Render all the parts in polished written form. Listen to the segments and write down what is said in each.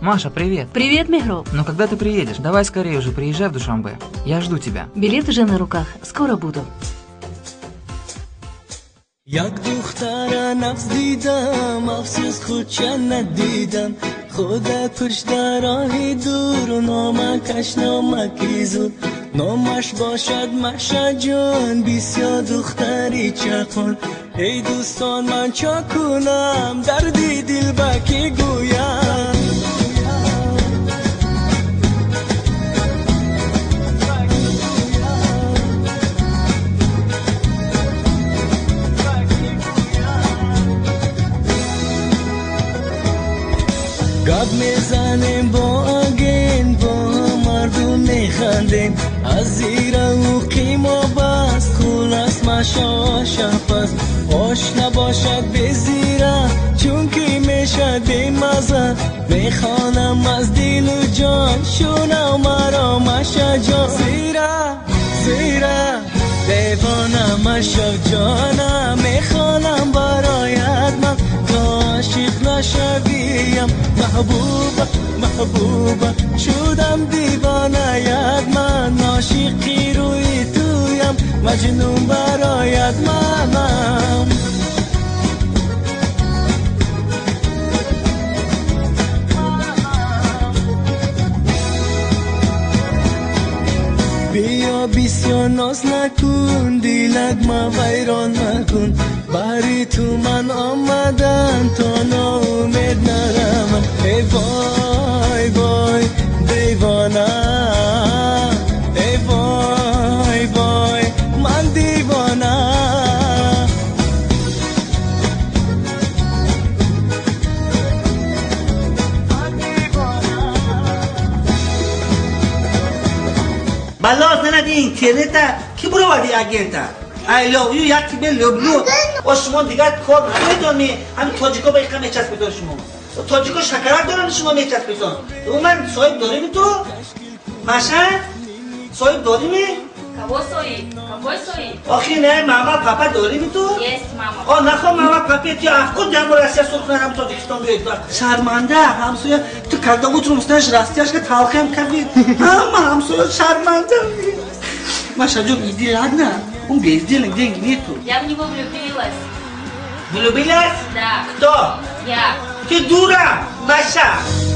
Маша, привет. Привет, Мехроб. Но когда ты приедешь? Давай скорее уже приезжай в Душанбе. Я жду тебя. Билет уже на руках. Скоро буду. یک دختر نفس دیدم افسوس خود چند ندیدم خودت پشت راهی دور نامکش نامکی زود نامش باشد مشا جان بسیار دختری چکن ای دوستان من چا کنم دردی دل بکی گویم گپ میزنیم با آگین با مردم میخندیم از زیر او قیما بست خلاص مشا شفست آش نباشد به زیره چون که میشد به مزه میخوانم از دل و جان شونم مرا مشا جان زیره دیوانه مشا جانم میخوانم برایت من عاشق نشویم محبوبه شدم دیوانه یاد من عاشقی روی تویم مجنون برایت منم بیا بسیار ناز نکن دیلک ما ویران نکن باری تو من آمدن تا ناامید نرم ای وای وای دیوانه ای وای وای من دیوانه بلاز ننده اینترنت کی برو وادی اگنتا I love you یکی به لبلو و شما دیگر کار نمیدونی همین تاجیکا با ایقا میچست بیتون شما تاجیکا شکرک دارن شما میچست بیتون او من صاحب داریم تو؟ ماشن؟ صاحب داریمی؟ کبو صاحب آخی نه ماما پاپا داریمی تو؟ یس ماما نخوا ماما پاپا تو افکار دیگر راسیه سرخونه هم تاجیکستان بیاید شرمنده همسویا تو کلده بود رو مستنش راستیش که تلخه هم کردی اما همسویا شرمنده Маша, Джон, иди, ладно? Умбей, сделай деньги, нету. Я в него влюбилась. Влюбилась? Да. Кто? Я. Ты дура, Маша.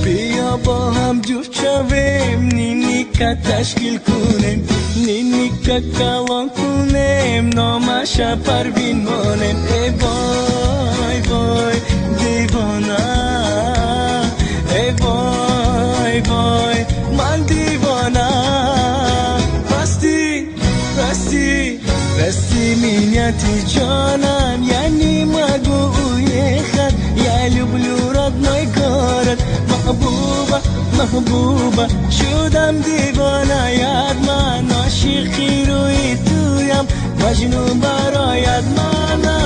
بیا با هم جفت شویم نینیکا تشکیل کنیم نینیکا کلان کنیم نامشا پروین مانیم ای وای وای دیوانه ای وای وای من دیوانه راستی مینیتی جانم یعنی مگوی خد یا люблю родной город محبوبه شدم دیوانه یاد من عاشقی روی تویم مجنون برایت منم